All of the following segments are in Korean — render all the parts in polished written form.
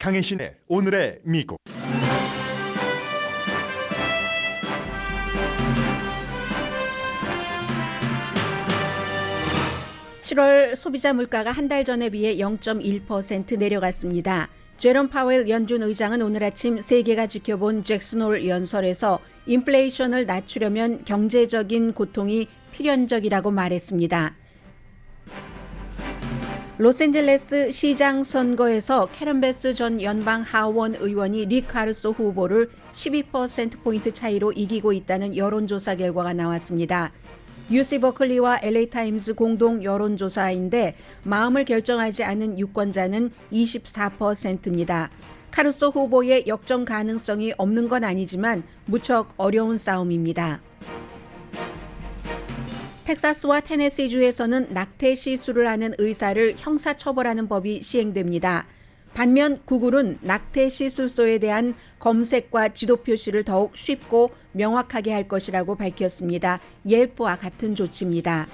강혜신의 오늘의 미국. (7월) 소비자 물가가 한 달 전에 비해 0.1% 내려갔습니다. 제롬 파웰 연준 의장은 오늘 아침 세계가 지켜본 잭슨홀 연설에서 인플레이션을 낮추려면 경제적인 고통이 필연적이라고 말했습니다. 로스앤젤레스 시장 선거에서 캐런 베스 전 연방 하원 의원이 리 카르소 후보를 12%포인트 차이로 이기고 있다는 여론조사 결과가 나왔습니다. UC 버클리와 LA타임즈 공동 여론조사인데 마음을 결정하지 않은 유권자는 24%입니다. 카르소 후보의 역전 가능성이 없는 건 아니지만 무척 어려운 싸움입니다. 텍사스와 테네시주에서는 낙태 시술을 하는 의사를 형사처벌하는 법이 시행됩니다. 반면 구글은 낙태 시술소에 대한 검색과 지도 표시를 더욱 쉽고 명확하게 할 것이라고 밝혔습니다. 옐프와 같은 조치입니다.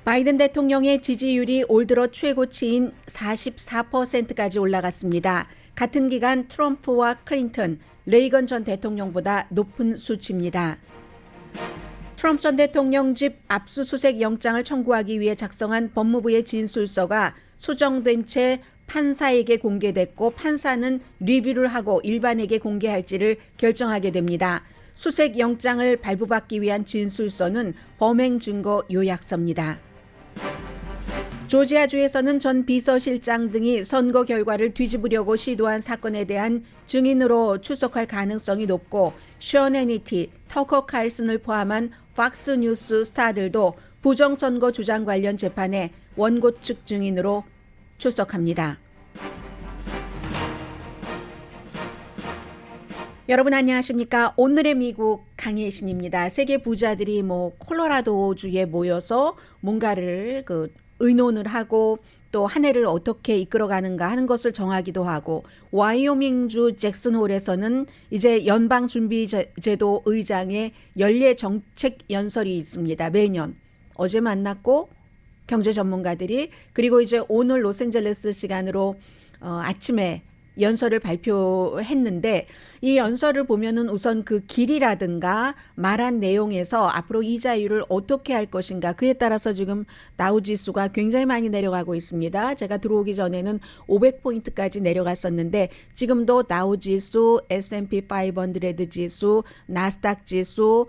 바이든 대통령의 지지율이 올 들어 최고치인 44%까지 올라갔습니다. 같은 기간 트럼프와 클린턴, 레이건 전 대통령보다 높은 수치입니다. 트럼프 전 대통령 집 압수수색 영장을 청구하기 위해 작성한 법무부의 진술서가 수정된 채 판사에게 공개됐고 판사는 리뷰를 하고 일반에게 공개할지를 결정하게 됩니다. 수색 영장을 발부받기 위한 진술서는 범행 증거 요약서입니다. 조지아주에서는 전 비서실장 등이 선거 결과를 뒤집으려고 시도한 사건에 대한 증인으로 출석할 가능성이 높고 션 해니티, 터커 칼슨을 포함한 팍스 뉴스 스타들도 부정선거 주장 관련 재판에 원고 측 증인으로 출석합니다. 여러분 안녕하십니까? 오늘의 미국 강혜신입니다. 세계 부자들이 콜로라도주에 모여서 뭔가를 의논을 하고 또 한 해를 어떻게 이끌어가는가 하는 것을 정하기도 하고, 와이오밍주 잭슨홀에서는 이제 연방준비제도 의장의 연례 정책 연설이 있습니다. 매년 어제 만났고 경제 전문가들이, 그리고 이제 오늘 로스앤젤레스 시간으로 아침에 연설을 발표했는데, 이 연설을 보면은 우선 그 길이라든가 말한 내용에서 앞으로 이자율을 어떻게 할 것인가, 그에 따라서 지금 다우지수가 굉장히 많이 내려가고 있습니다. 제가 들어오기 전에는 500포인트까지 내려갔었는데 지금도 다우지수, S&P 500 지수, 나스닥 지수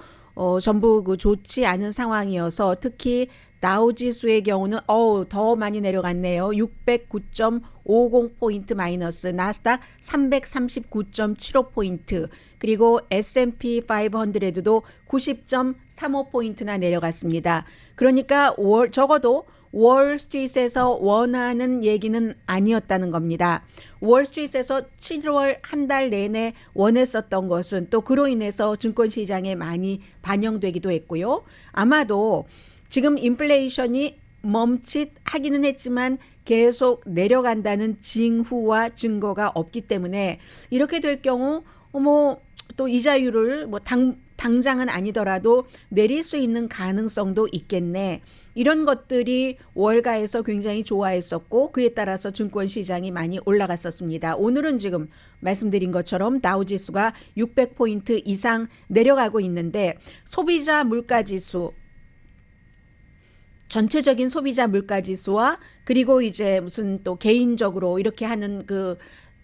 전부 좋지 않은 상황이어서 특히 다우지수의 경우는 더 많이 내려갔네요. 609.50포인트 마이너스, 나스닥 339.75포인트, 그리고 S&P 500도 90.35포인트나 내려갔습니다. 그러니까 적어도 월스트리트에서 원하는 얘기는 아니었다는 겁니다. 월스트리트에서 7월 한 달 내내 원했었던 것은 또 그로 인해서 증권시장에 많이 반영되기도 했고요. 아마도 지금 인플레이션이 멈칫하기는 했지만 계속 내려간다는 징후와 증거가 없기 때문에 이렇게 될 경우 또 이자율을 당장은 아니더라도 내릴 수 있는 가능성도 있겠네. 이런 것들이 월가에서 굉장히 좋아했었고 그에 따라서 증권시장이 많이 올라갔었습니다. 오늘은 지금 말씀드린 것처럼 다우지수가 600포인트 이상 내려가고 있는데, 소비자 물가지수, 전체적인 소비자 물가지수와 그리고 이제 무슨 또 개인적으로 이렇게 하는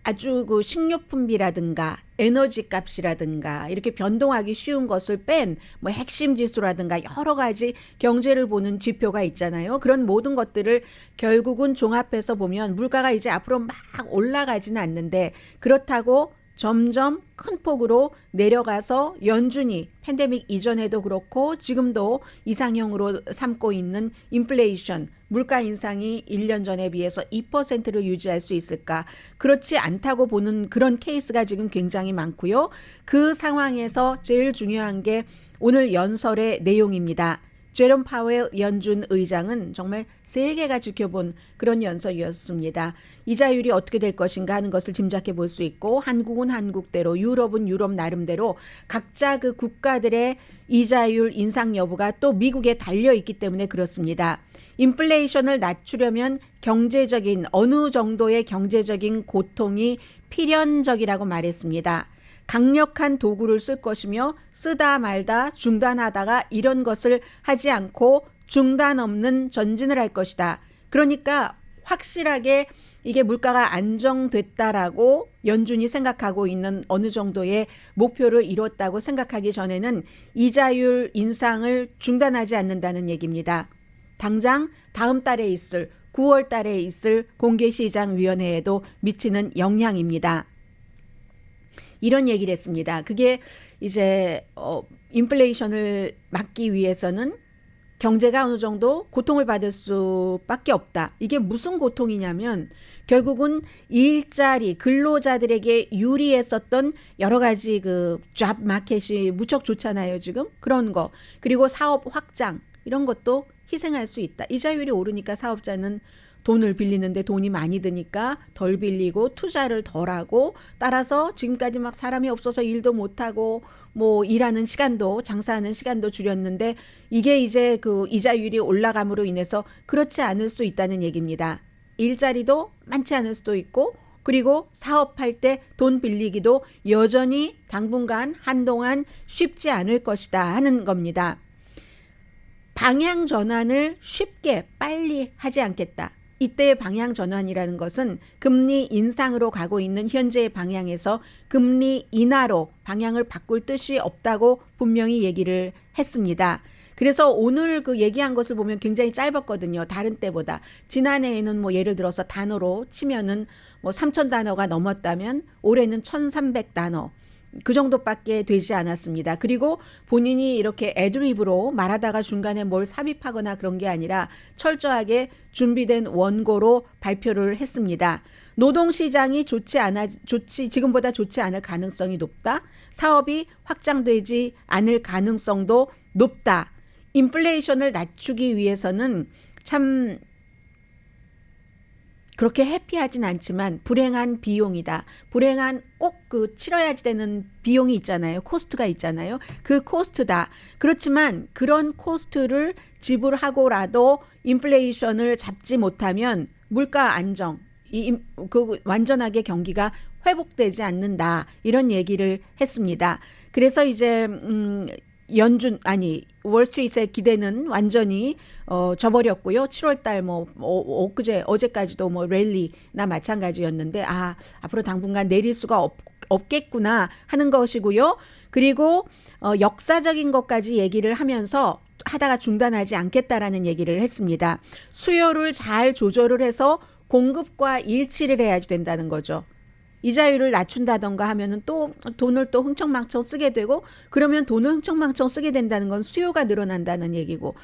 아주 식료품비라든가 에너지 값이라든가 이렇게 변동하기 쉬운 것을 뺀 핵심 지수라든가 여러 가지 경제를 보는 지표가 있잖아요. 그런 모든 것들을 결국은 종합해서 보면 물가가 이제 앞으로 막 올라가지는 않는데, 그렇다고 점점 큰 폭으로 내려가서 연준이 팬데믹 이전에도 그렇고 지금도 이상형으로 삼고 있는 인플레이션, 물가 인상이 1년 전에 비해서 2%를 유지할 수 있을까? 그렇지 않다고 보는 그런 케이스가 지금 굉장히 많고요. 그 상황에서 제일 중요한 게 오늘 연설의 내용입니다. 제롬 파웰 연준 의장은 정말 세계가 지켜본 그런 연설이었습니다. 이자율이 어떻게 될 것인가 하는 것을 짐작해 볼 수 있고, 한국은 한국대로, 유럽은 유럽 나름대로 각자 그 국가들의 이자율 인상 여부가 또 미국에 달려 있기 때문에 그렇습니다. 인플레이션을 낮추려면 경제적인 어느 정도의 경제적인 고통이 필연적이라고 말했습니다. 강력한 도구를 쓸 것이며 쓰다 말다 중단하다가 이런 것을 하지 않고 중단 없는 전진을 할 것이다. 그러니까 확실하게 이게 물가가 안정됐다라고 연준이 생각하고 있는 어느 정도의 목표를 이뤘다고 생각하기 전에는 이자율 인상을 중단하지 않는다는 얘기입니다. 당장 다음 달에 있을 9월 달에 있을 공개시장위원회에도 미치는 영향입니다. 이런 얘기를 했습니다. 그게 이제 인플레이션을 막기 위해서는 경제가 어느 정도 고통을 받을 수밖에 없다. 이게 무슨 고통이냐면 결국은 일자리 근로자들에게 유리했었던 여러 가지 그 잡 마켓이 무척 좋잖아요, 지금. 그런 거. 그리고 사업 확장 이런 것도 희생할 수 있다. 이자율이 오르니까 사업자는 돈을 빌리는데 돈이 많이 드니까 덜 빌리고 투자를 덜 하고 따라서 지금까지 막 사람이 없어서 일도 못 하고 뭐 일하는 시간도 장사하는 시간도 줄였는데 이게 이제 그 이자율이 올라감으로 인해서 그렇지 않을 수 있다는 얘기입니다. 일자리도 많지 않을 수도 있고 그리고 사업할 때 돈 빌리기도 여전히 당분간 한동안 쉽지 않을 것이다 하는 겁니다. 방향 전환을 쉽게 빨리 하지 않겠다. 이때의 방향 전환이라는 것은 금리 인상으로 가고 있는 현재의 방향에서 금리 인하로 방향을 바꿀 뜻이 없다고 분명히 얘기를 했습니다. 그래서 오늘 그 얘기한 것을 보면 굉장히 짧았거든요. 다른 때보다. 지난해에는 뭐 예를 들어서 단어로 치면은 뭐 3,000단어가 넘었다면 올해는 1,300단어. 그 정도밖에 되지 않았습니다. 그리고 본인이 이렇게 애드립으로 말하다가 중간에 뭘 삽입하거나 그런 게 아니라 철저하게 준비된 원고로 발표를 했습니다. 노동시장이 지금보다 좋지 않을 가능성이 높다. 사업이 확장되지 않을 가능성도 높다. 인플레이션을 낮추기 위해서는 참 그렇게 해피하진 않지만 불행한 비용이다. 불행한 꼭 그 치러야지 되는 비용이 있잖아요. 코스트가 있잖아요. 그 코스트다. 그렇지만 그런 코스트를 지불하고라도 인플레이션을 잡지 못하면 물가 안정, 그 완전하게 경기가 회복되지 않는다. 이런 얘기를 했습니다. 그래서 이제 월스트리트의 기대는 완전히 져버렸고요. 7월달 어제까지도 랠리나 마찬가지였는데 앞으로 당분간 내릴 수가 없겠구나 하는 것이고요. 그리고 역사적인 것까지 얘기를 하면서 하다가 중단하지 않겠다라는 얘기를 했습니다. 수요를 잘 조절을 해서 공급과 일치를 해야지 된다는 거죠. 이자율을 낮춘다던가 하면은 또 돈을 또 흥청망청 쓰게 되고 그러면 돈을 흥청망청 쓰게 된다는 건 수요가 늘어난다는 얘기고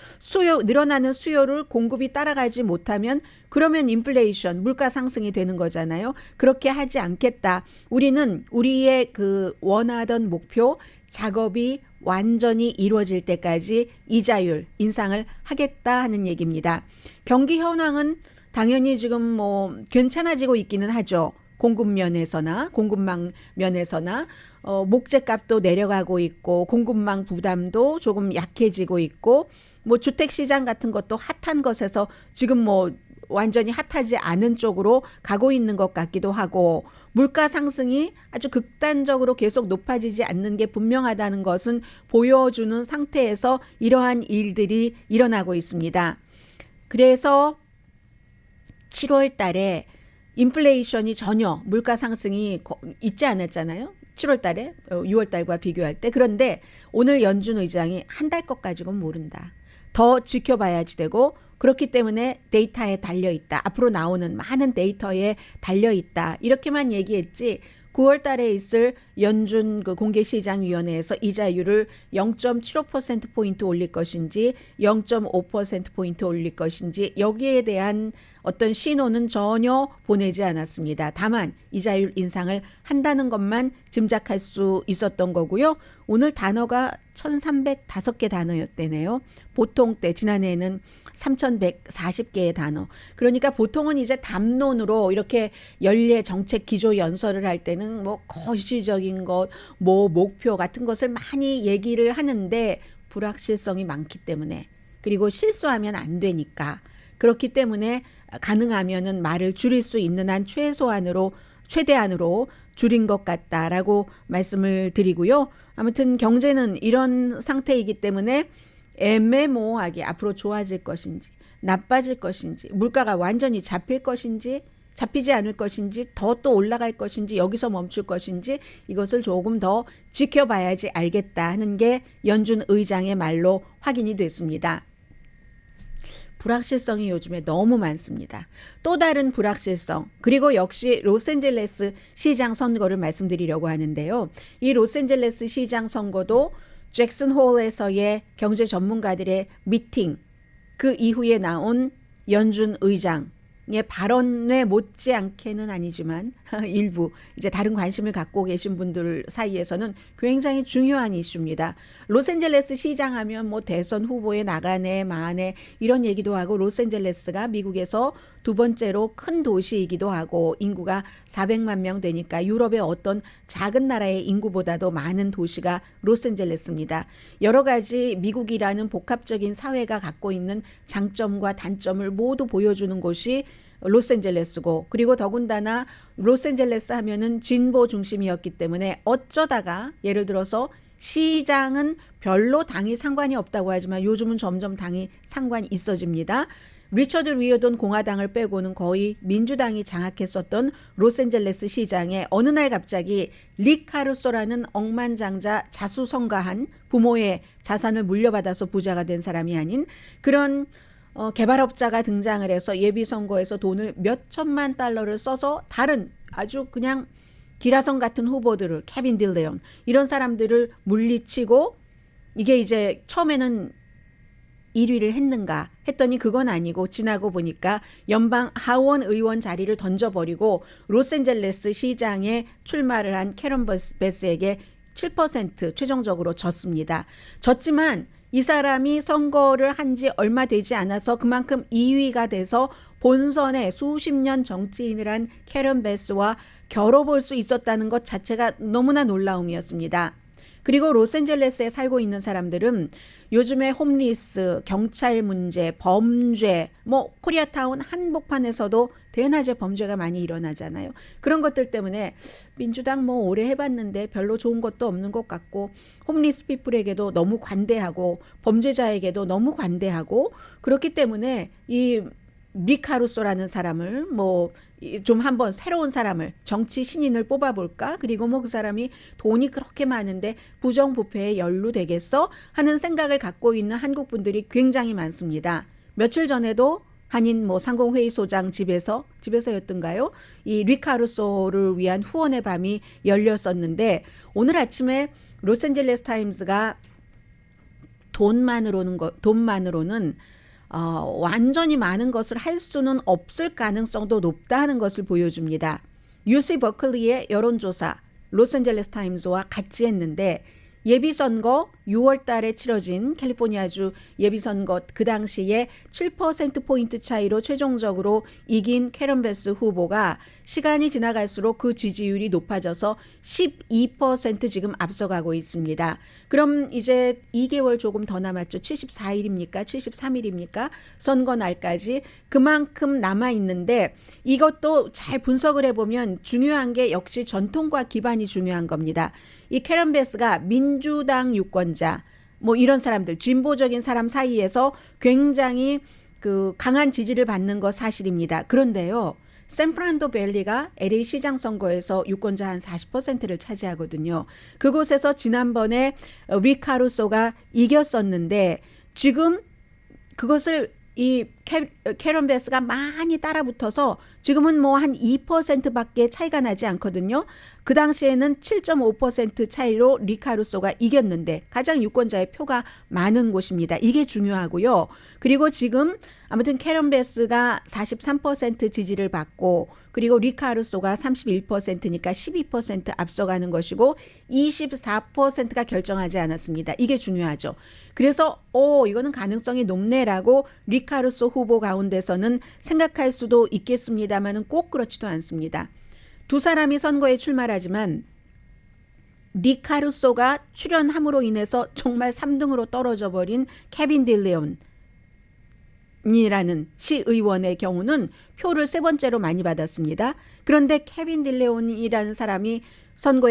늘어나는 수요를 공급이 따라가지 못하면 그러면 인플레이션, 물가 상승이 되는 거잖아요. 그렇게 하지 않겠다. 우리는 우리의 그 원하던 목표 작업이 완전히 이루어질 때까지 이자율 인상을 하겠다 하는 얘기입니다. 경기 현황은 당연히 지금 괜찮아지고 있기는 하죠. 공급망 면에서나 목재값도 내려가고 있고 공급망 부담도 조금 약해지고 있고 주택 시장 같은 것도 핫한 것에서 지금 완전히 핫하지 않은 쪽으로 가고 있는 것 같기도 하고 물가 상승이 아주 극단적으로 계속 높아지지 않는 게 분명하다는 것은 보여주는 상태에서 이러한 일들이 일어나고 있습니다. 그래서 7월 달에 인플레이션이 전혀 물가 상승이 있지 않았잖아요. 7월 달에 6월 달과 비교할 때. 그런데 오늘 연준 의장이 한 달 것 가지고는 모른다. 더 지켜봐야지 되고 그렇기 때문에 데이터에 달려있다. 앞으로 나오는 많은 데이터에 달려있다. 이렇게만 얘기했지 9월 달에 있을 연준 그 공개시장위원회에서 이자율을 0.75%포인트 올릴 것인지 0.5%포인트 올릴 것인지 여기에 대한 어떤 신호는 전혀 보내지 않았습니다. 다만 이자율 인상을 한다는 것만 짐작할 수 있었던 거고요. 오늘 단어가 1,305개 단어였대네요. 보통 때 지난해에는 3,140개의 단어. 그러니까 보통은 이제 담론으로 이렇게 연례 정책 기조 연설을 할 때는 거시적인 것, 목표 같은 것을 많이 얘기를 하는데 불확실성이 많기 때문에 그리고 실수하면 안 되니까 그렇기 때문에 가능하면은 말을 줄일 수 있는 한 최대한으로 줄인 것 같다라고 말씀을 드리고요. 아무튼 경제는 이런 상태이기 때문에 애매모호하게 앞으로 좋아질 것인지 나빠질 것인지 물가가 완전히 잡힐 것인지 잡히지 않을 것인지 더 또 올라갈 것인지 여기서 멈출 것인지 이것을 조금 더 지켜봐야지 알겠다 하는 게 연준 의장의 말로 확인이 됐습니다. 불확실성이 요즘에 너무 많습니다. 또 다른 불확실성 그리고 역시 로스앤젤레스 시장 선거를 말씀드리려고 하는데요. 이 로스앤젤레스 시장 선거도 잭슨 홀에서의 경제 전문가들의 미팅 그 이후에 나온 연준 의장의 발언에 못지않게는 아니지만 일부 이제 다른 관심을 갖고 계신 분들 사이에서는 굉장히 중요한 이슈입니다. 로스앤젤레스 시장 하면 뭐 대선 후보에 나가네 마네 이런 얘기도 하고 로스앤젤레스가 미국에서 두 번째로 큰 도시이기도 하고 인구가 400만 명 되니까 유럽의 어떤 작은 나라의 인구보다도 많은 도시가 로스앤젤레스입니다. 여러 가지 미국이라는 복합적인 사회가 갖고 있는 장점과 단점을 모두 보여주는 곳이 로스앤젤레스고 그리고 더군다나 로스앤젤레스 하면은 진보 중심이었기 때문에 어쩌다가 예를 들어서 시장은 별로 당이 상관이 없다고 하지만 요즘은 점점 당이 상관이 있어집니다. 리처드 리어돈 공화당을 빼고는 거의 민주당이 장악했었던 로스앤젤레스 시장에 어느 날 갑자기 리 카루소라는 억만장자 자수성가한 부모의 자산을 물려받아서 부자가 된 사람이 아닌 그런 개발업자가 등장을 해서 예비선거에서 돈을 몇 천만 달러를 써서 다른 아주 그냥 기라성 같은 후보들을 케빈 딜레온 이런 사람들을 물리치고 이게 이제 처음에는 1위를 했는가 했더니 그건 아니고 지나고 보니까 연방 하원 의원 자리를 던져버리고 로스앤젤레스 시장에 출마를 한 캐런 베스에게 7% 최종적으로 졌습니다. 졌지만 이 사람이 선거를 한 지 얼마 되지 않아서 그만큼 2위가 돼서 본선에 수십 년 정치인을 한 캐런 베스와 겨뤄볼 수 있었다는 것 자체가 너무나 놀라움이었습니다. 그리고 로스앤젤레스에 살고 있는 사람들은 요즘에 홈리스, 경찰 문제, 범죄, 뭐 코리아타운 한복판에서도 대낮에 범죄가 많이 일어나잖아요. 그런 것들 때문에 민주당 뭐 오래 해봤는데 별로 좋은 것도 없는 것 같고 홈리스 피플에게도 너무 관대하고 범죄자에게도 너무 관대하고 그렇기 때문에 이 리 카루소라는 사람을 뭐 좀 한번 새로운 사람을 정치 신인을 뽑아볼까? 그리고 뭐 그 사람이 돈이 그렇게 많은데 부정부패에 연루되겠어? 하는 생각을 갖고 있는 한국 분들이 굉장히 많습니다. 며칠 전에도 한인 뭐 상공회의소장 집에서였던가요? 이 리 카루소를 위한 후원의 밤이 열렸었는데 오늘 아침에 로스앤젤레스 타임스가 돈만으로는 완전히 많은 것을 할 수는 없을 가능성도 높다는 것을 보여줍니다. UC 버클리의 여론조사 로스앤젤레스 타임스와 같이 했는데 예비선거 6월 달에 치러진 캘리포니아주 예비선거 그 당시에 7%포인트 차이로 최종적으로 이긴 캐런 베스 후보가 시간이 지나갈수록 그 지지율이 높아져서 12% 지금 앞서가고 있습니다. 그럼 이제 2개월 조금 더 남았죠. 74일입니까? 73일입니까? 선거 날까지 그만큼 남아있는데 이것도 잘 분석을 해보면 중요한 게 역시 전통과 기반이 중요한 겁니다. 이 캐런 베스가 민주당 유권자 뭐 이런 사람들 진보적인 사람 사이에서 굉장히 그 강한 지지를 받는 거 사실입니다. 그런데요. 샌프란도 밸리가 LA 시장 선거에서 유권자 한 40%를 차지하거든요. 그곳에서 지난번에 리 카루소가 이겼었는데 지금 그것을 이 캐런 베스가 많이 따라붙어서 지금은 뭐 한 2%밖에 차이가 나지 않거든요. 그 당시에는 7.5% 차이로 리 카루소가 이겼는데 가장 유권자의 표가 많은 곳입니다. 이게 중요하고요. 그리고 지금 아무튼 캐런 베스가 43% 지지를 받고 그리고 리 카루소가 31%니까 12% 앞서가는 것이고 24%가 결정하지 않았습니다. 이게 중요하죠. 그래서 이거는 가능성이 높네라고 리 카루소 후보 가운데서는 생각할 수도 있겠습니다만은 꼭 그렇지도 않습니다. 두 사람이 선거에 출마하지만 리 카루소가 출연함으로 인해서 정말 3등으로 떨어져 버린 케빈 딜레온 이라는 시의원의 경우는 표를 세 번째로 많이 받았습니다. 그런데 케빈 딜레온이라는 사람이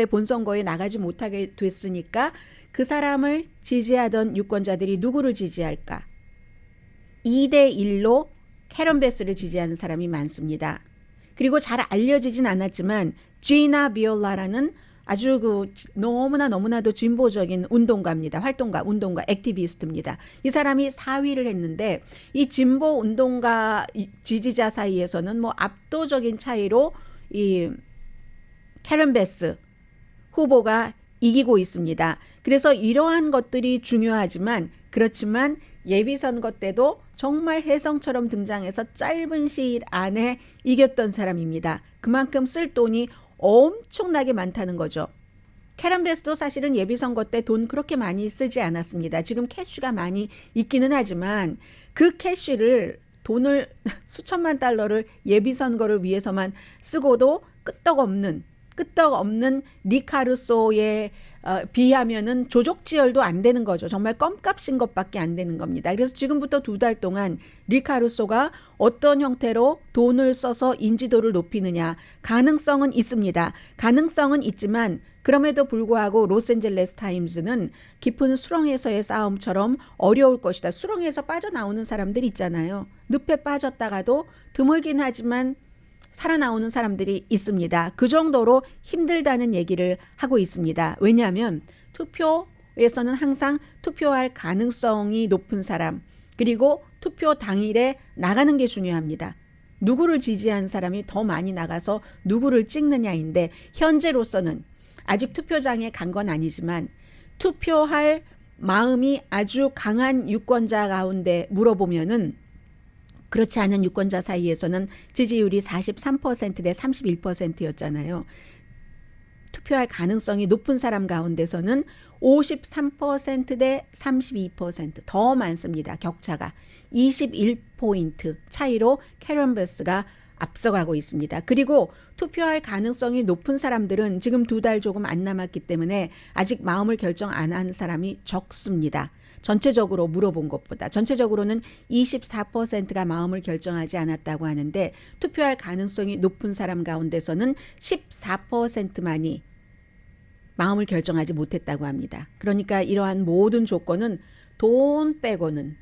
본선거에 나가지 못하게 됐으니까 그 사람을 지지하던 유권자들이 누구를 지지할까? 2대 1로 캐런 베스를 지지하는 사람이 많습니다. 그리고 잘 알려지진 않았지만 지나 비올라라는 아주 너무나도 진보적인 운동가입니다. 운동가, 액티비스트입니다. 이 사람이 4위를 했는데 이 진보 운동가 지지자 사이에서는 뭐 압도적인 차이로 이 캐런 베스 후보가 이기고 있습니다. 그래서 이러한 것들이 중요하지만 그렇지만 예비선거 때도 정말 혜성처럼 등장해서 짧은 시일 안에 이겼던 사람입니다. 그만큼 쓸 돈이 엄청나게 많다는 거죠. 캐런 베스도 사실은 예비선거 때 돈 그렇게 많이 쓰지 않았습니다. 지금 캐시가 많이 있기는 하지만 그 캐시를 돈을 수천만 달러를 예비선거를 위해서만 쓰고도 끄떡없는 리 카루소에 비하면은 조족지혈도 안 되는 거죠. 정말 껌값인 것밖에 안 되는 겁니다. 그래서 지금부터 2달 동안 리 카루소가 어떤 형태로 돈을 써서 인지도를 높이느냐 가능성은 있습니다. 가능성은 있지만 그럼에도 불구하고 로스앤젤레스 타임즈는 깊은 수렁에서의 싸움처럼 어려울 것이다. 수렁에서 빠져나오는 사람들 있잖아요. 늪에 빠졌다가도 드물긴 하지만 살아나오는 사람들이 있습니다. 그 정도로 힘들다는 얘기를 하고 있습니다. 왜냐하면 투표에서는 항상 투표할 가능성이 높은 사람 그리고 투표 당일에 나가는 게 중요합니다. 누구를 지지한 사람이 더 많이 나가서 누구를 찍느냐인데 현재로서는 아직 투표장에 간 건 아니지만 투표할 마음이 아주 강한 유권자 가운데 물어보면은 그렇지 않은 유권자 사이에서는 지지율이 43%대 31%였잖아요. 투표할 가능성이 높은 사람 가운데서는 53%대 32%더 많습니다. 격차가 21포인트 차이로 캐런 베스가 앞서가고 있습니다. 그리고 투표할 가능성이 높은 사람들은 지금 2달 조금 안 남았기 때문에 아직 마음을 결정 안 한 사람이 적습니다. 전체적으로 물어본 것보다 전체적으로는 24%가 마음을 결정하지 않았다고 하는데 투표할 가능성이 높은 사람 가운데서는 14%만이 마음을 결정하지 못했다고 합니다. 그러니까 이러한 모든 조건은 돈 빼고는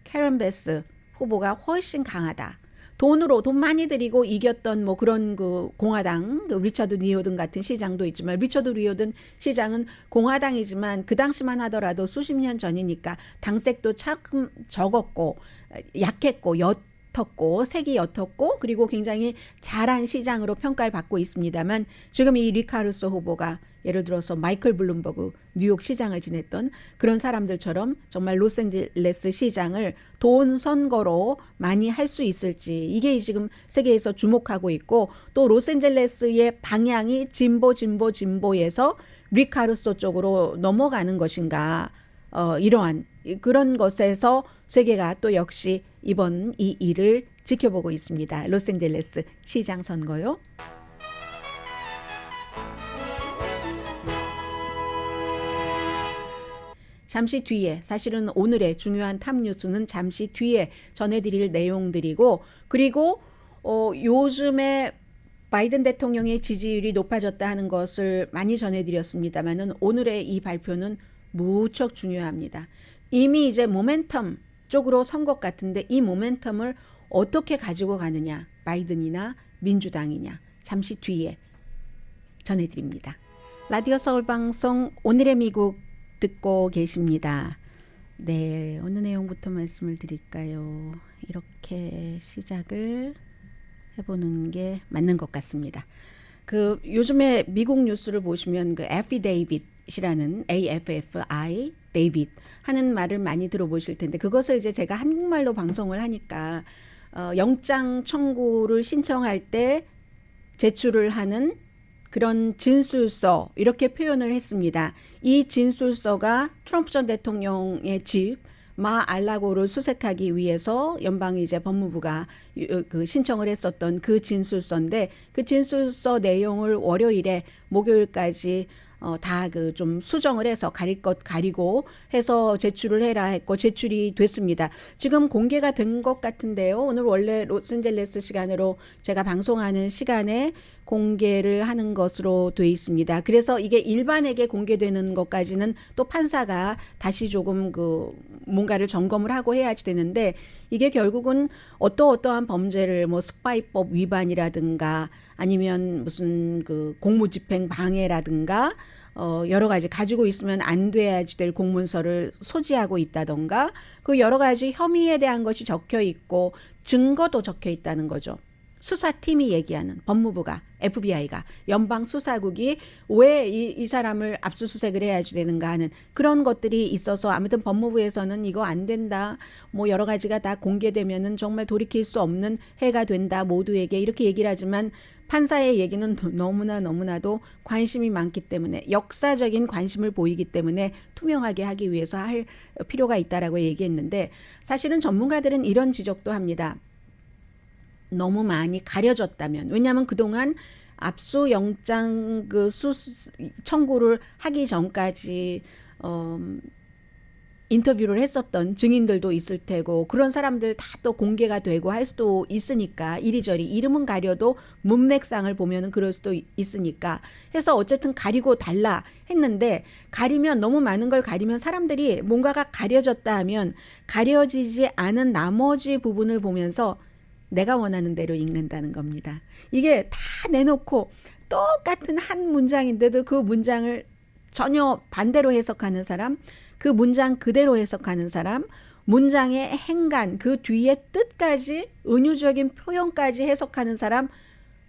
캐런 베스 후보가 훨씬 강하다. 돈 많이 들이고 이겼던 뭐 그런 그 공화당 리처드 리오든 같은 시장도 있지만 리처드 리오든 시장은 공화당이지만 그 당시만 하더라도 수십 년 전이니까 당색도 참 적었고 약했고 옅었고 색이 옅었고 그리고 굉장히 잘한 시장으로 평가를 받고 있습니다만 지금 이 리 카루소 후보가 예를 들어서 마이클 블룸버그 뉴욕 시장을 지냈던 그런 사람들처럼 정말 로스앤젤레스 시장을 돈 선거로 많이 할 수 있을지 이게 지금 세계에서 주목하고 있고 또 로스앤젤레스의 방향이 진보에서 리 카루소 쪽으로 넘어가는 것인가 이러한 그런 것에서 세계가 또 역시 이번 이 일을 지켜보고 있습니다. 로스앤젤레스 시장 선거요. 잠시 뒤에 사실은 오늘의 중요한 탑 뉴스는 잠시 뒤에 전해드릴 내용들이고 그리고 요즘에 바이든 대통령의 지지율이 높아졌다 하는 것을 많이 전해드렸습니다만은 오늘의 이 발표는 무척 중요합니다. 이미 이제 모멘텀 쪽으로 선 것 같은데 이 모멘텀을 어떻게 가지고 가느냐 바이든이나 민주당이냐 잠시 뒤에 전해드립니다. 라디오 서울방송 오늘의 미국 듣고 계십니다. 네, 어느 내용부터 말씀을 드릴까요? 이렇게 시작을 해보는 게 맞는 것 같습니다. 그 요즘에 미국 뉴스를 보시면 그 애피데이빗이라는 AFFI 데이빗 하는 말을 많이 들어보실 텐데 그것을 이제 제가 한국말로 방송을 하니까 영장 청구를 신청할 때 제출을 하는 그런 진술서 이렇게 표현을 했습니다. 이 진술서가 트럼프 전 대통령의 집 마알라고를 수색하기 위해서 연방 이제 법무부가 그 신청을 했었던 그 진술서인데 그 진술서 내용을 월요일에 목요일까지 다 그 좀 수정을 해서 가릴 것 가리고 해서 제출을 해라 했고 제출이 됐습니다. 지금 공개가 된 것 같은데요. 오늘 원래 로스앤젤레스 시간으로 제가 방송하는 시간에 공개를 하는 것으로 돼 있습니다. 그래서 이게 일반에게 공개되는 것까지는 또 판사가 다시 조금 그 뭔가를 점검을 하고 해야지 되는데 이게 결국은 어떠한 범죄를 뭐 스파이법 위반이라든가 아니면 무슨 그 공무집행 방해라든가 여러 가지 가지고 있으면 안 돼야지 될 공문서를 소지하고 있다던가 그 여러 가지 혐의에 대한 것이 적혀 있고 증거도 적혀 있다는 거죠. 수사팀이 얘기하는 법무부가 FBI가 연방수사국이 왜 이 사람을 압수수색을 해야지 되는가 하는 그런 것들이 있어서 아무튼 법무부에서는 이거 안 된다. 뭐 여러 가지가 다 공개되면은 정말 돌이킬 수 없는 해가 된다. 모두에게 이렇게 얘기를 하지만 판사의 얘기는 너무나도 관심이 많기 때문에 역사적인 관심을 보이기 때문에 투명하게 하기 위해서 할 필요가 있다라고 얘기했는데 사실은 전문가들은 이런 지적도 합니다. 너무 많이 가려졌다면 왜냐하면 그동안 압수영장 그 청구를 하기 전까지 인터뷰를 했었던 증인들도 있을 테고 그런 사람들 다 또 공개가 되고 할 수도 있으니까 이리저리 이름은 가려도 문맥상을 보면은 그럴 수도 있으니까 해서 어쨌든 가리고 달라 했는데 가리면 너무 많은 걸 가리면 사람들이 뭔가가 가려졌다 하면 가려지지 않은 나머지 부분을 보면서 내가 원하는 대로 읽는다는 겁니다. 이게 다 내놓고 똑같은 한 문장인데도 그 문장을 전혀 반대로 해석하는 사람, 그 문장 그대로 해석하는 사람, 문장의 행간, 그 뒤에 뜻까지 은유적인 표현까지 해석하는 사람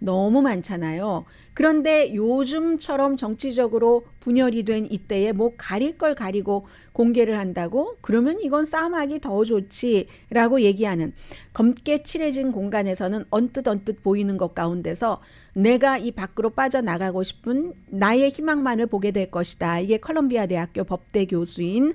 너무 많잖아요. 그런데 요즘처럼 정치적으로 분열이 된 이때에 뭐 가릴 걸 가리고 공개를 한다고? 그러면 이건 싸움하기 더 좋지라고 얘기하는 검게 칠해진 공간에서는 언뜻 보이는 것 가운데서 내가 이 밖으로 빠져나가고 싶은 나의 희망만을 보게 될 것이다. 이게 컬럼비아 대학교 법대 교수인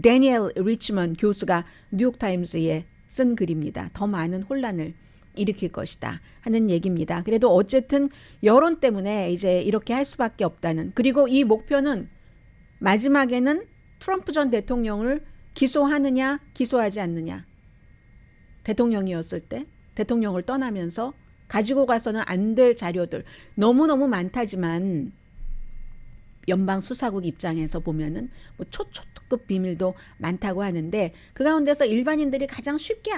데니엘 리치먼 교수가 뉴욕타임스에 쓴 글입니다. 더 많은 혼란을 일으킬 것이다 하는 얘기입니다. 그래도 어쨌든 여론 때문에 이제 이렇게 할 수밖에 없다는 그리고 이 목표는 마지막에는 트럼프 전 대통령을 기소하느냐 기소하지 않느냐 대통령이었을 때 대통령을 떠나면서 가지고 가서는 안 될 자료들 너무너무 많다지만 연방수사국 입장에서 보면은 뭐 초특급 비밀도 많다고 하는데 그 가운데서 일반인들이 가장 쉽게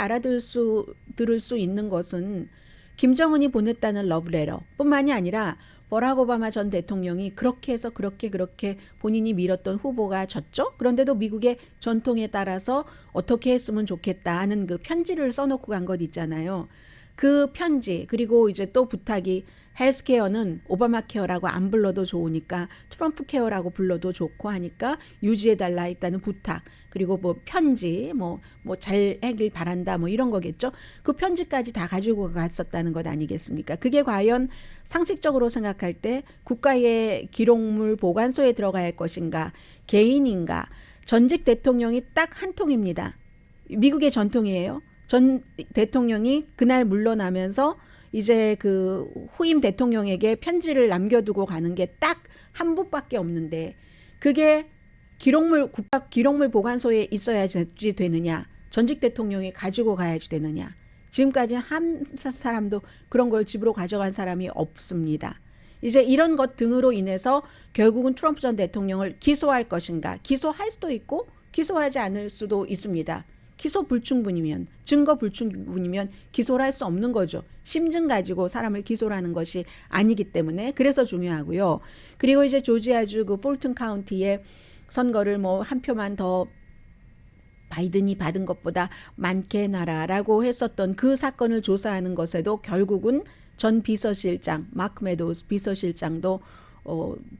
들을 수 있는 것은 김정은이 보냈다는 러브레터 뿐만이 아니라 버락 오바마 전 대통령이 그렇게 해서 그렇게 본인이 밀었던 후보가 졌죠. 그런데도 미국의 전통에 따라서 어떻게 했으면 좋겠다 하는 그 편지를 써놓고 간 것 있잖아요. 그 편지 그리고 이제 또 부탁이 헬스케어는 오바마 케어라고 안 불러도 좋으니까 트럼프 케어라고 불러도 좋고 하니까 유지해달라 했다는 부탁 그리고 뭐 편지 뭐 잘 하길 바란다 뭐 이런 거겠죠. 그 편지까지 다 가지고 갔었다는 것 아니겠습니까? 그게 과연 상식적으로 생각할 때 국가의 기록물 보관소에 들어가야 할 것인가 개인인가 전직 대통령이 딱 한 통입니다. 미국의 전통이에요. 전 대통령이 그날 물러나면서 이제 그 후임 대통령에게 편지를 남겨두고 가는 게 딱 한 부밖에 없는데 그게 국가 기록물 보관소에 있어야지 되느냐 전직 대통령이 가지고 가야지 되느냐 지금까지 한 사람도 그런 걸 집으로 가져간 사람이 없습니다. 이제 이런 것 등으로 인해서 결국은 트럼프 전 대통령을 기소할 것인가 기소할 수도 있고 기소하지 않을 수도 있습니다. 기소 불충분이면 증거 불충분이면 기소를 할 수 없는 거죠. 심증 가지고 사람을 기소를 하는 것이 아니기 때문에 그래서 중요하고요. 그리고 이제 조지아주 그 풀튼 카운티의 선거를 뭐 한 표만 더 바이든이 받은 것보다 많게 해놔라라고 했었던 그 사건을 조사하는 것에도 결국은 전 비서실장 마크 메도우스 비서실장도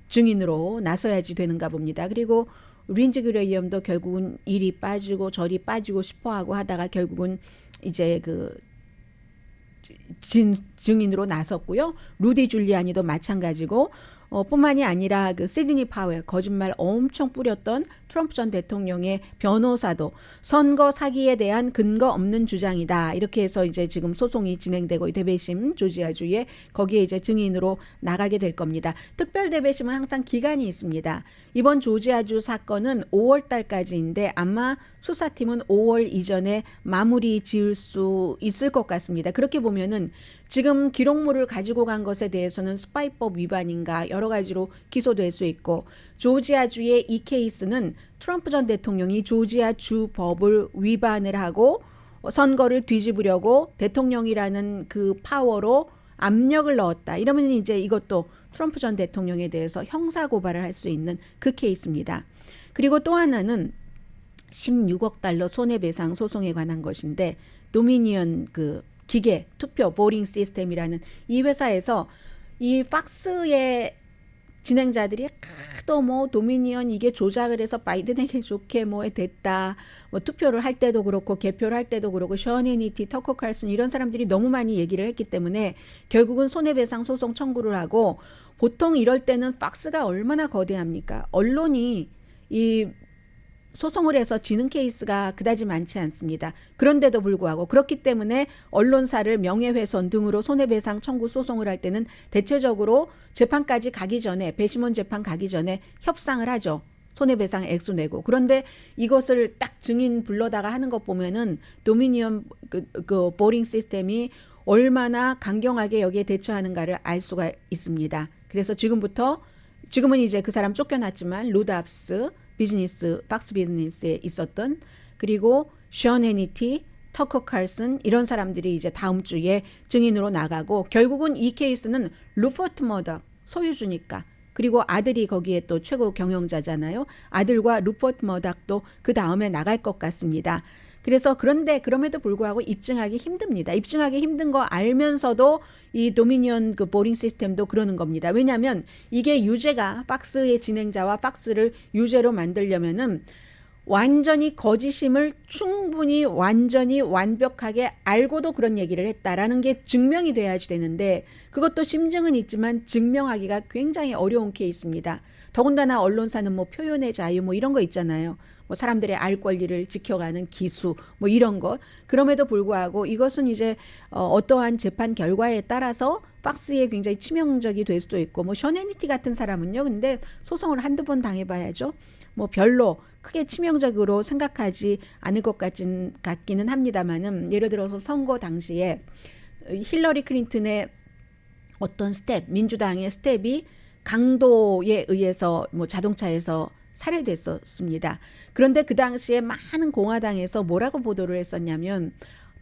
증인으로 나서야지 되는가 봅니다. 그리고 린지 그레이엄도 결국은 이리 빠지고 저리 빠지고 싶어하고 하다가 결국은 이제 그 증인으로 나섰고요. 루디 줄리아니도 마찬가지고 뿐만이 아니라 그 시드니 파웰 거짓말 엄청 뿌렸던 트럼프 전 대통령의 변호사도 선거 사기에 대한 근거 없는 주장이다. 이렇게 해서 이제 지금 소송이 진행되고 대배심 조지아주에 거기에 이제 증인으로 나가게 될 겁니다. 특별 대배심은 항상 기간이 있습니다. 이번 조지아주 사건은 5월 달까지인데 아마 수사팀은 5월 이전에 마무리 지을 수 있을 것 같습니다. 그렇게 보면은 지금 기록물을 가지고 간 것에 대해서는 스파이법 위반인가 여러 가지로 기소될 수 있고 조지아주의 이 케이스는 트럼프 전 대통령이 조지아주 법을 위반을 하고 선거를 뒤집으려고 대통령이라는 그 파워로 압력을 넣었다. 이러면 이제 이것도 트럼프 전 대통령에 대해서 형사 고발을 할 수 있는 그 케이스입니다. 그리고 또 하나는 16억 달러 손해배상 소송에 관한 것인데 도미니언 그 기계 투표 보링 시스템이라는 이 회사에서 이 팍스의 진행자들이 또 뭐 도미니언 이게 조작을 해서 바이든에게 좋게 뭐 됐다. 뭐 투표를 할 때도 그렇고 개표를 할 때도 그렇고 션 해니티, 터커 칼슨 이런 사람들이 너무 많이 얘기를 했기 때문에 결국은 손해배상 소송 청구를 하고 보통 이럴 때는 팍스가 얼마나 거대합니까? 언론이 이 소송을 해서 지는 케이스가 그다지 많지 않습니다. 그런데도 불구하고 그렇기 때문에 언론사를 명예훼손 등으로 손해배상 청구 소송을 할 때는 대체적으로 재판까지 가기 전에 배심원 재판 가기 전에 협상을 하죠. 손해배상 액수 내고. 그런데 이것을 딱 증인 불러다가 하는 것 보면은 도미니언 그 보링 시스템이 얼마나 강경하게 여기에 대처하는가를 알 수가 있습니다. 그래서 지금은 이제 그 사람 쫓겨났지만 루드압스 비즈니스, 팍스 비즈니스에 있었던 그리고 션 해니티, 터커 칼슨 이런 사람들이 이제 다음 주에 증인으로 나가고 결국은 이 케이스는 루퍼트 머덕 소유주니까 그리고 아들이 거기에 또 최고 경영자잖아요. 아들과 루퍼트 머덕도 그 다음에 나갈 것 같습니다. 그래서 그럼에도 불구하고 입증하기 힘듭니다. 입증하기 힘든 거 알면서도 이 도미니언 그 보링 시스템도 그러는 겁니다. 왜냐하면 이게 유죄가 팍스의 진행자와 팍스를 유죄로 만들려면은 완전히 거짓임을 충분히 완전히 완벽하게 알고도 그런 얘기를 했다라는 게 증명이 돼야지 되는데 그것도 심증은 있지만 증명하기가 굉장히 어려운 케이스입니다. 더군다나 언론사는 뭐 표현의 자유 뭐 이런 거 있잖아요. 뭐 사람들의 알 권리를 지켜가는 기수 뭐 이런 것. 그럼에도 불구하고 이것은 이제 어떠한 재판 결과에 따라서 팍스에 굉장히 치명적이 될 수도 있고 뭐 션 해니티 같은 사람은요. 근데 소송을 한두 번 당해봐야죠. 뭐 별로 크게 치명적으로 생각하지 않을 것 같기는 합니다만은 예를 들어서 선거 당시에 힐러리 클린턴의 어떤 민주당의 스텝이 강도에 의해서 뭐 자동차에서 살해됐었습니다. 그런데 그 당시에 많은 공화당에서 뭐라고 보도를 했었냐면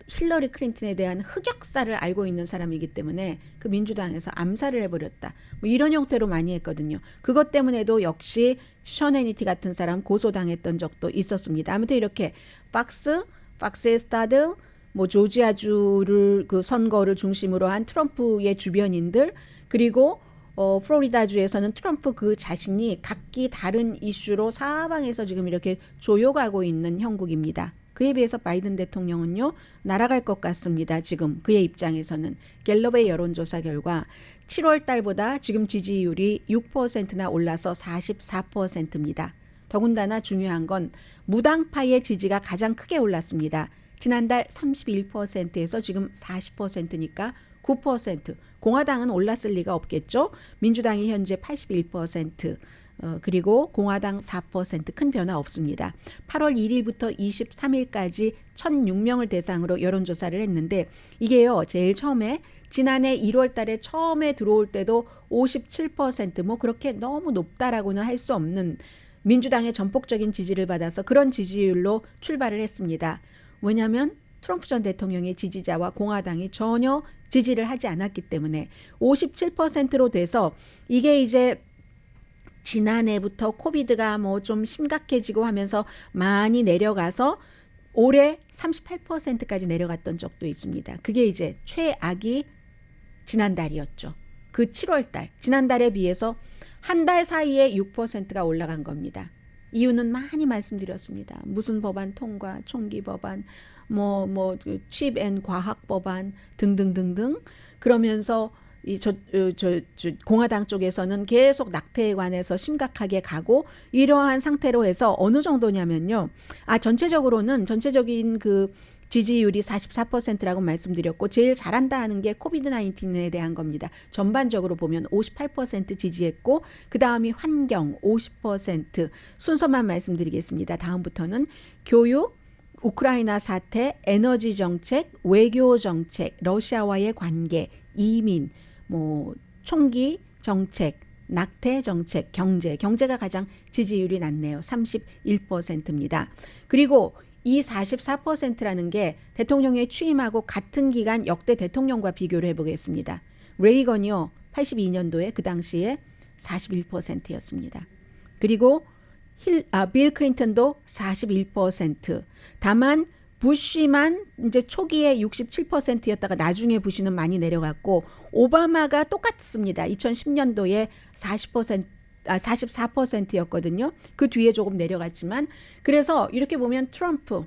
힐러리 클린턴에 대한 흑역사를 알고 있는 사람이기 때문에 그 민주당에서 암살을 해버렸다. 뭐 이런 형태로 많이 했거든요. 그것 때문에도 역시 션 해니티 같은 사람 고소당했던 적도 있었습니다. 아무튼 이렇게 팍스의 스타들, 뭐 조지아주를 그 선거를 중심으로 한 트럼프의 주변인들 그리고 플로리다주에서는 트럼프 그 자신이 각기 다른 이슈로 사방에서 지금 이렇게 조여가고 있는 형국입니다. 그에 비해서 바이든 대통령은요 날아갈 것 같습니다. 지금 그의 입장에서는 갤럽의 여론조사 결과 7월 달보다 지금 지지율이 6%나 올라서 44%입니다. 더군다나 중요한 건 무당파의 지지가 가장 크게 올랐습니다. 지난달 31%에서 지금 40%니까 9%. 공화당은 올랐을 리가 없겠죠. 민주당이 현재 81%. 그리고 공화당 4% 큰 변화 없습니다. 8월 1일부터 23일까지 1,006명을 대상으로 여론조사를 했는데 이게요. 제일 처음에 지난해 1월 달에 처음에 들어올 때도 57% 뭐 그렇게 너무 높다라고는 할 수 없는 민주당의 전폭적인 지지를 받아서 그런 지지율로 출발을 했습니다. 왜냐하면 트럼프 전 대통령의 지지자와 공화당이 전혀 지지를 하지 않았기 때문에 57%로 돼서 이게 이제 지난해부터 코비드가 뭐 좀 심각해지고 하면서 많이 내려가서 올해 38%까지 내려갔던 적도 있습니다. 그게 이제 최악이 지난달이었죠. 그 7월 달, 지난달에 비해서 한 달 사이에 6%가 올라간 겁니다. 이유는 많이 말씀드렸습니다. 무슨 법안 통과, 총기 법안, 칩 앤 과학 법안 등등등등 그러면서 공화당 쪽에서는 계속 낙태에 관해서 심각하게 가고 이러한 상태로 해서 어느 정도냐면요. 전체적인 그 지지율이 44%라고 말씀드렸고 제일 잘한다 하는 게 코비드 19에 대한 겁니다. 전반적으로 보면 58% 지지했고 그 다음이 환경 50%. 순서만 말씀드리겠습니다. 다음부터는 교육, 우크라이나 사태, 에너지 정책, 외교 정책, 러시아와의 관계, 이민, 총기 정책, 낙태 정책, 경제가 가장 지지율이 낮네요. 31%입니다. 그리고 이 44%라는 게 대통령에 취임하고 같은 기간 역대 대통령과 비교를 해보겠습니다. 레이건이요. 82년도에 그 당시에 41%였습니다. 그리고 빌 클린턴도 41%. 다만 부시만 이제 초기에 67%였다가 나중에 부시는 많이 내려갔고 오바마가 똑같습니다. 2010년도에 44%였거든요. 그 뒤에 조금 내려갔지만 그래서 이렇게 보면 트럼프,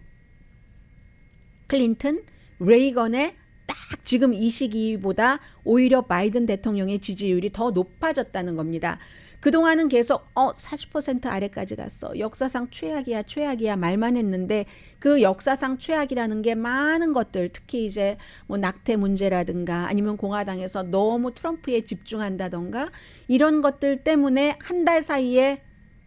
클린턴, 레이건의 딱 지금 이 시기보다 오히려 바이든 대통령의 지지율이 더 높아졌다는 겁니다. 그동안은 계속 40% 아래까지 갔어. 역사상 최악이야 말만 했는데 그 역사상 최악이라는 게 많은 것들 특히 이제 낙태 문제라든가 아니면 공화당에서 너무 트럼프에 집중한다던가 이런 것들 때문에 한 달 사이에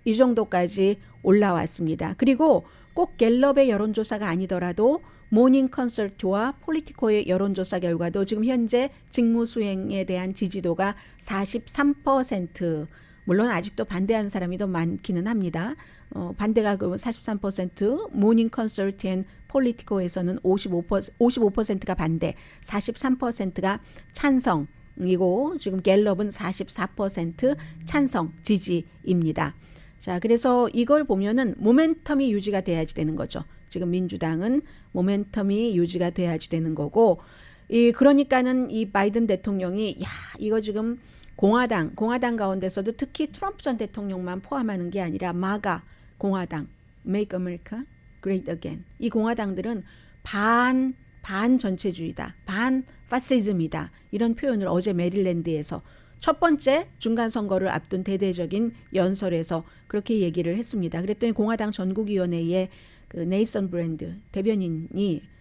이 정도까지 올라왔습니다. 그리고 꼭 갤럽의 여론조사가 아니더라도 모닝 컨설트와 폴리티코의 여론조사 결과도 지금 현재 직무수행에 대한 지지도가 43%. 물론 아직도 반대하는 사람이 더 많기는 합니다. 반대가 43%, 모닝 컨설트 앤 폴리티코에서는 55%가 반대, 43%가 찬성이고 지금 갤럽은 44% 찬성 지지입니다. 자, 그래서 이걸 보면은 모멘텀이 유지가 돼야지 되는 거죠. 지금 민주당은 모멘텀이 유지가 돼야지 되는 거고, 그러니까는 이 바이든 대통령이 이거 지금 공화당 가운데서도 특히 트럼프 전 대통령만 포함하는 게 아니라 마가 공화당, Make America Great Again. 이 공화당들은 반 전체주의다, 반 파시즘이다. 이런 표현을 어제 메릴랜드에서 첫 번째 중간 선거를 앞둔 대대적인 연설에서 그렇게 얘기를 했습니다. 그랬더니 공화당 전국위원회의 그 네이선 브랜드 대변인이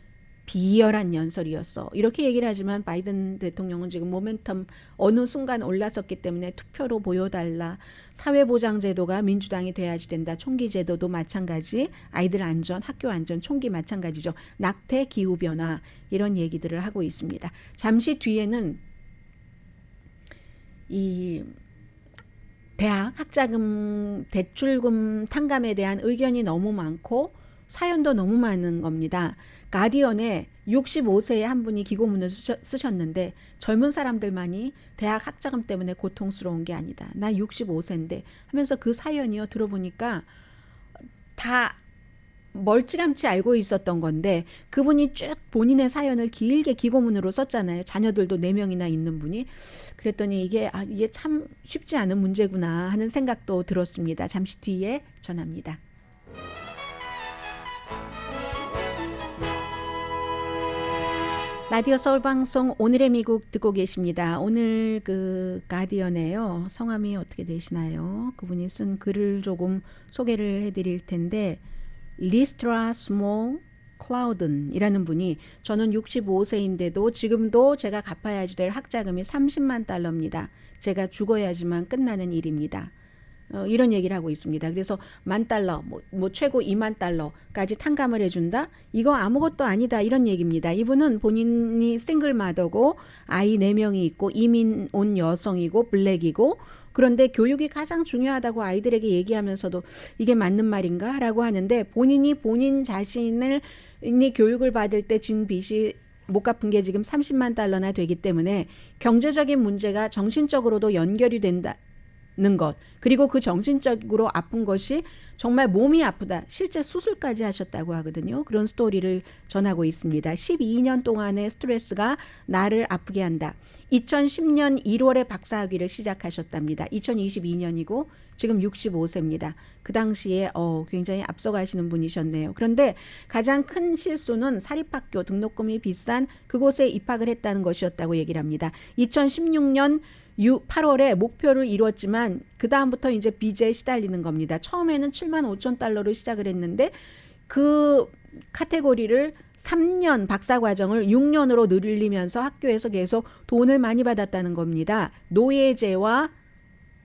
비열한 연설이었어. 이렇게 얘기를 하지만 바이든 대통령은 지금 모멘텀 어느 순간 올라섰기 때문에 투표로 보여달라. 사회보장제도가 민주당이 돼야지 된다. 총기제도도 마찬가지. 아이들 안전, 학교 안전, 총기 마찬가지죠. 낙태, 기후변화 이런 얘기들을 하고 있습니다. 잠시 뒤에는 이 대학 학자금 대출금 탕감에 대한 의견이 너무 많고 사연도 너무 많은 겁니다. 가디언에 65세의 한 분이 기고문을 쓰셨는데 젊은 사람들만이 대학 학자금 때문에 고통스러운 게 아니다. 나 65세인데 하면서 그 사연이요 들어보니까 다 멀찌감치 알고 있었던 건데 그분이 쭉 본인의 사연을 길게 기고문으로 썼잖아요. 자녀들도 4명이나 있는 분이. 그랬더니 이게 참 쉽지 않은 문제구나 하는 생각도 들었습니다. 잠시 뒤에 전합니다. 라디오 서울방송 오늘의 미국 듣고 계십니다. 오늘 그 가디언에요. 성함이 어떻게 되시나요? 그분이 쓴 글을 조금 소개를 해드릴 텐데 리스트라 스몰 클라우든이라는 분이 저는 65세인데도 지금도 제가 갚아야지 될 학자금이 30만 달러입니다. 제가 죽어야지만 끝나는 일입니다. 이런 얘기를 하고 있습니다. 그래서 $10,000, 최고 $20,000까지 탕감을 해준다? 이거 아무것도 아니다. 이런 얘기입니다. 이분은 본인이 싱글 마더고 아이 4명이 있고 이민 온 여성이고 블랙이고 그런데 교육이 가장 중요하다고 아이들에게 얘기하면서도 이게 맞는 말인가? 라고 하는데 본인 자신을 교육을 받을 때 진 빚이 못 갚은 게 지금 $300,000나 되기 때문에 경제적인 문제가 정신적으로도 연결이 된다. 것, 그리고 그 정신적으로 아픈 것이 정말 몸이 아프다, 실제 수술까지 하셨다고 하거든요. 그런 스토리를 전하고 있습니다. 12년 동안의 스트레스가 나를 아프게 한다. 2010년 1월에 박사학위를 시작하셨답니다. 2022년이고 지금 65세입니다. 그 당시에 굉장히 앞서가시는 분이셨네요. 그런데 가장 큰 실수는 사립학교 등록금이 비싼 그곳에 입학을 했다는 것이었다고 얘기를 합니다. 2016년 8월에 목표를 이뤘지만 그 다음부터 이제 빚에 시달리는 겁니다. 처음에는 7만 5천 달러로 시작을 했는데 그 카테고리를 3년 박사 과정을 6년으로 늘리면서 학교에서 계속 돈을 많이 받았다는 겁니다. 노예제와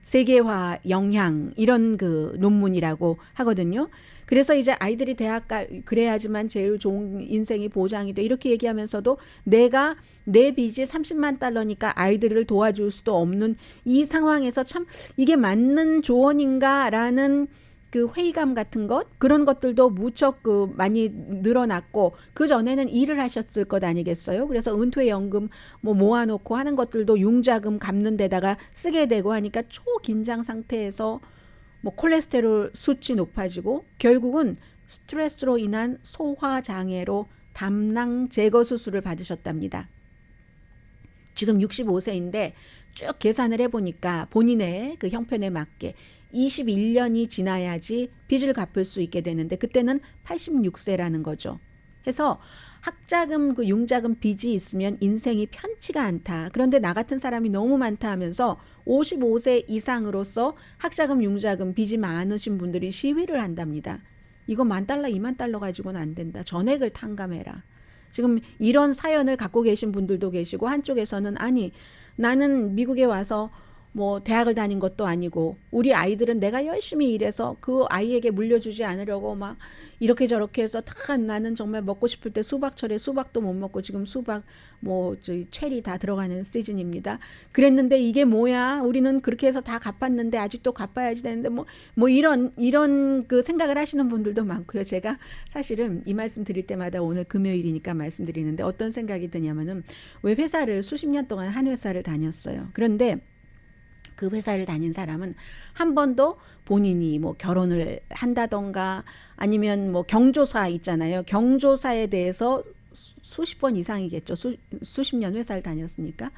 세계화 영향, 이런 그 논문이라고 하거든요. 그래서 이제 아이들이 대학 그래야지만 제일 좋은 인생이 보장이 돼, 이렇게 얘기하면서도 내가 내 빚이 30만 달러니까 아이들을 도와줄 수도 없는 이 상황에서 참 이게 맞는 조언인가라는 그 회의감 같은 것, 그런 것들도 무척 그 많이 늘어났고, 그 전에는 일을 하셨을 것 아니겠어요? 그래서 은퇴연금 뭐 모아놓고 하는 것들도 융자금 갚는 데다가 쓰게 되고 하니까 초긴장 상태에서 뭐 콜레스테롤 수치 높아지고 결국은 스트레스로 인한 소화 장애로 담낭 제거 수술을 받으셨답니다. 지금 65세인데 쭉 계산을 해보니까 본인의 그 형편에 맞게 21년이 지나야지 빚을 갚을 수 있게 되는데 그때는 86세라는 거죠. 해서 학자금, 그 융자금 빚이 있으면 인생이 편치가 않다. 그런데 나 같은 사람이 너무 많다 하면서 55세 이상으로서 학자금, 융자금 빚이 많으신 분들이 시위를 한답니다. 이거 $10,000, $20,000 가지고는 안 된다. 전액을 탕감해라. 지금 이런 사연을 갖고 계신 분들도 계시고, 한쪽에서는 아니 나는 미국에 와서 뭐 대학을 다닌 것도 아니고 우리 아이들은 내가 열심히 일해서 그 아이에게 물려주지 않으려고 막 이렇게 저렇게 해서 다 나는 정말 먹고 싶을 때 수박철에 수박도 못 먹고 지금 수박 뭐 체리 다 들어가는 시즌입니다. 그랬는데 이게 뭐야? 우리는 그렇게 해서 다 갚았는데 아직도 갚아야지 되는데 뭐 이런 그 생각을 하시는 분들도 많고요. 제가 사실은 이 말씀 드릴 때마다 오늘 금요일이니까 말씀드리는데 어떤 생각이 드냐면은 왜 회사를 수십 년 동안 한 회사를 다녔어요. 그런데 그 회사를 다닌 사람은 한 번도 본인이 뭐 결혼을 한다던가 아니면 뭐 경조사 있잖아요. 경조사에 대해서 수십 번 이상이겠죠. 수십 년 회사를 다녔으니까.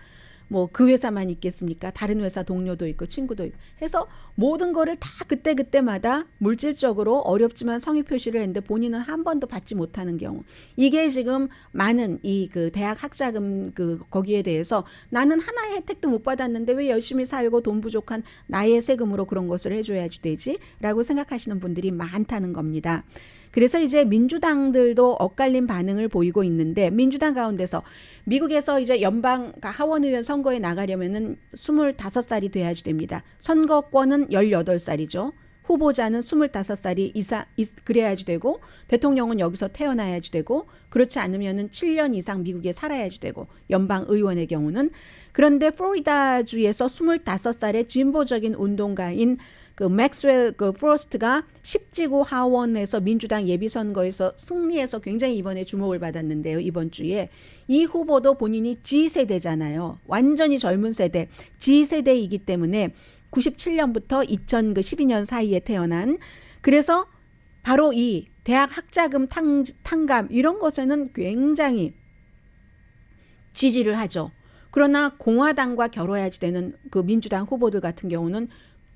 뭐 그 회사만 있겠습니까? 다른 회사 동료도 있고 친구도 있고 해서 모든 거를 다 그때마다 물질적으로 어렵지만 성의 표시를 했는데 본인은 한 번도 받지 못하는 경우, 이게 지금 많은 이 그 대학 학자금 그 거기에 대해서 나는 하나의 혜택도 못 받았는데 왜 열심히 살고 돈 부족한 나의 세금으로 그런 것을 해줘야지 되지라고 생각하시는 분들이 많다는 겁니다. 그래서 이제 민주당들도 엇갈린 반응을 보이고 있는데, 민주당 가운데서 미국에서 이제 연방 하원의원 선거에 나가려면은 25살이 돼야지 됩니다. 선거권은 18살이죠. 후보자는 25살이 이상 그래야지 되고, 대통령은 여기서 태어나야지 되고, 그렇지 않으면은 7년 이상 미국에 살아야지 되고, 연방 의원의 경우는. 그런데 플로리다주에서 25살의 진보적인 운동가인 그 맥스웰 그 프로스트가 10지구 하원에서 민주당 예비선거에서 승리해서 굉장히 이번에 주목을 받았는데요. 이번 주에 이 후보도 본인이 G세대잖아요. 완전히 젊은 세대, G세대이기 때문에 97년부터 2012년 사이에 태어난, 그래서 바로 이 대학 학자금 탕감 이런 것에는 굉장히 지지를 하죠. 그러나 공화당과 겨뤄야지 되는 그 민주당 후보들 같은 경우는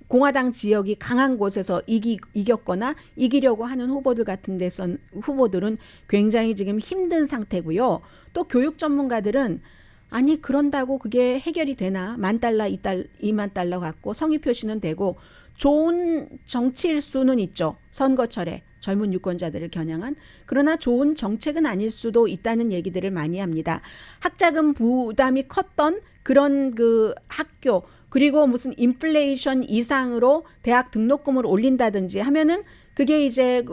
공화당 지역이 강한 곳에서 이겼거나 이기려고 하는 후보들 같은 데서 후보들은 굉장히 지금 힘든 상태고요. 또 교육 전문가들은 아니 그런다고 그게 해결이 되나? $10,000, $20,000 갖고 성의 표시는 되고 좋은 정치일 수는 있죠. 선거철에 젊은 유권자들을 겨냥한. 그러나 좋은 정책은 아닐 수도 있다는 얘기들을 많이 합니다. 학자금 부담이 컸던 그런 그 학교, 그리고 무슨 인플레이션 이상으로 대학 등록금을 올린다든지 하면은 그게 이제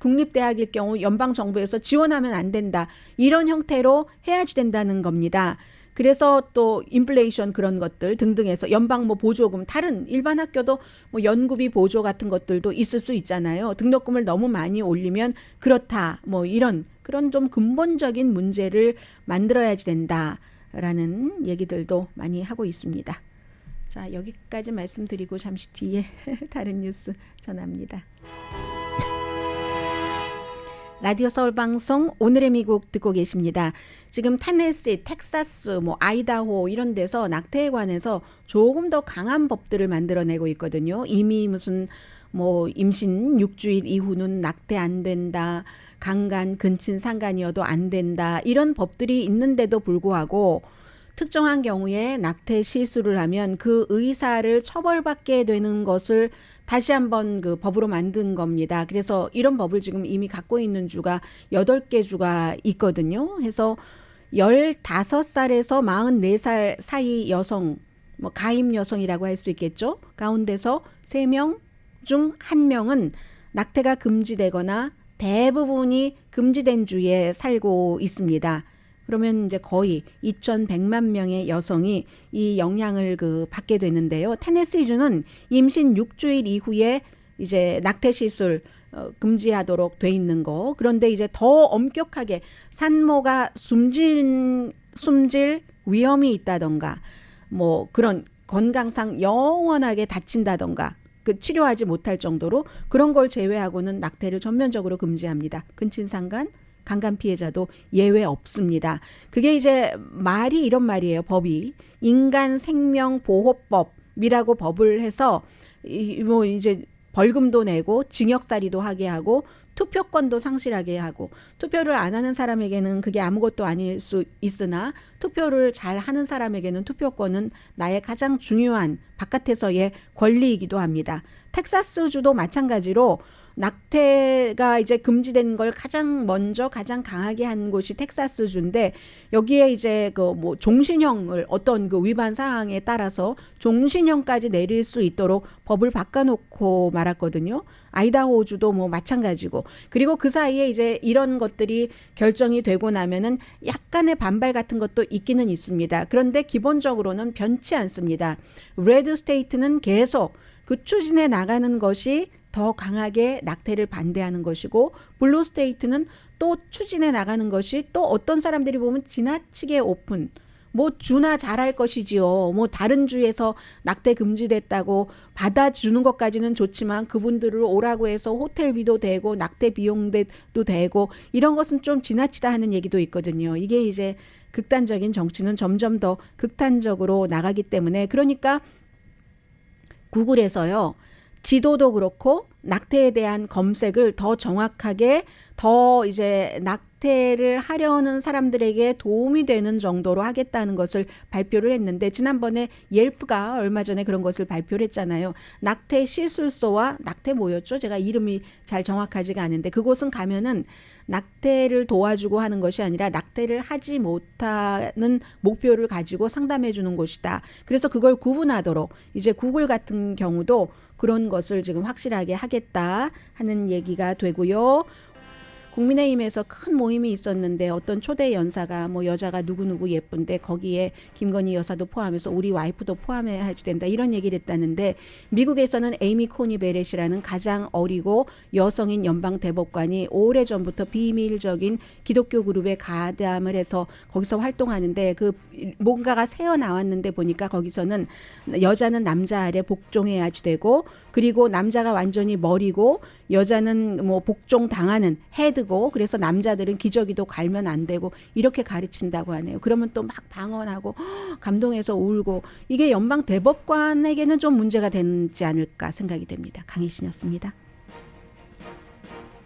국립대학일 경우 연방정부에서 지원하면 안 된다. 이런 형태로 해야지 된다는 겁니다. 그래서 또 인플레이션 그런 것들 등등해서 연방 뭐 보조금, 다른 일반 학교도 뭐 연구비 보조 같은 것들도 있을 수 있잖아요. 등록금을 너무 많이 올리면 그렇다. 뭐 이런 그런 좀 근본적인 문제를 만들어야지 된다라는 얘기들도 많이 하고 있습니다. 자, 여기까지 말씀드리고 잠시 뒤에 다른 뉴스 전합니다. 라디오 서울 방송 오늘의 미국 듣고 계십니다. 지금 테네시, 텍사스, 뭐 아이다호 이런 데서 낙태에 관해서 조금 더 강한 법들을 만들어내고 있거든요. 이미 무슨 뭐 임신 6주일 이후는 낙태 안 된다. 강간, 근친, 상간이어도 안 된다. 이런 법들이 있는데도 불구하고 특정한 경우에 낙태 실수를 하면 그 의사를 처벌받게 되는 것을 다시 한번 그 법으로 만든 겁니다. 그래서 이런 법을 지금 이미 갖고 있는 주가 8개 주가 있거든요. 해서 15살에서 44살 사이 여성, 뭐 가임 여성이라고 할 수 있겠죠. 가운데서 3명 중 1명은 낙태가 금지되거나 대부분이 금지된 주에 살고 있습니다. 그러면 이제 거의 2,100만 명의 여성이 이 영향을 받게 되는데요. 테네시주는 임신 6주일 이후에 이제 낙태 시술 금지하도록 돼 있는 거. 그런데 이제 더 엄격하게 산모가 숨질 위험이 있다던가 뭐 그런 건강상 영원하게 다친다던가 치료하지 못할 정도로 그런 걸 제외하고는 낙태를 전면적으로 금지합니다. 근친상간, 강간 피해자도 예외 없습니다. 그게 이제 말이 이런 말이에요. 법이 인간생명보호법이라고 법을 해서 뭐 이제 벌금도 내고 징역살이도 하게 하고 투표권도 상실하게 하고 투표를 안 하는 사람에게는 그게 아무것도 아닐 수 있으나 투표를 잘 하는 사람에게는 투표권은 나의 가장 중요한 바깥에서의 권리이기도 합니다. 텍사스주도 마찬가지로 낙태가 이제 금지된 걸 가장 먼저 가장 강하게 한 곳이 텍사스주인데 여기에 이제 그 뭐 종신형을 어떤 그 위반 사항에 따라서 종신형까지 내릴 수 있도록 법을 바꿔놓고 말았거든요. 아이다호주도 뭐 마찬가지고 그리고 그 사이에 이제 이런 것들이 결정이 되고 나면은 약간의 반발 같은 것도 있기는 있습니다. 그런데 기본적으로는 변치 않습니다. 레드 스테이트는 계속 그 추진해 나가는 것이 더 강하게 낙태를 반대하는 것이고 블루 스테이트는 또 추진해 나가는 것이 또 어떤 사람들이 보면 지나치게 오픈 뭐 주나 잘할 것이지요. 뭐 다른 주에서 낙태 금지됐다고 받아주는 것까지는 좋지만 그분들을 오라고 해서 호텔비도 되고 낙태 비용도 되고 이런 것은 좀 지나치다 하는 얘기도 있거든요. 이게 이제 극단적인 정치는 점점 더 극단적으로 나가기 때문에 그러니까 구글에서요. 지도도 그렇고 낙태에 대한 검색을 더 정확하게 더 이제 낙태를 하려는 사람들에게 도움이 되는 정도로 하겠다는 것을 발표를 했는데 지난번에 옐프가 얼마 전에 그런 것을 발표를 했잖아요. 낙태 시술소와 낙태 뭐였죠? 제가 이름이 잘 정확하지가 않은데 그곳은 가면은 낙태를 도와주고 하는 것이 아니라 낙태를 하지 못하는 목표를 가지고 상담해 주는 곳이다. 그래서 그걸 구분하도록 이제 구글 같은 경우도 그런 것을 지금 확실하게 하겠다 하는 얘기가 되고요. 국민의힘에서 큰 모임이 있었는데 어떤 초대 연사가 뭐 여자가 누구누구 예쁜데 거기에 김건희 여사도 포함해서 우리 와이프도 포함해야 된다 이런 얘기를 했다는데 미국에서는 에이미 코니 베렛이라는 가장 어리고 여성인 연방 대법관이 오래전부터 비밀적인 기독교 그룹에 가담을 해서 거기서 활동하는데 그 뭔가가 새어 나왔는데 보니까 거기서는 여자는 남자 아래 복종해야지 되고 그리고 남자가 완전히 머리고 여자는 뭐 복종 당하는 헤드고 그래서 남자들은 기저귀도 갈면 안 되고 이렇게 가르친다고 하네요. 그러면 또 막 방언하고 감동해서 울고 이게 연방 대법관에게는 좀 문제가 되지 않을까 생각이 됩니다. 강희신이었습니다.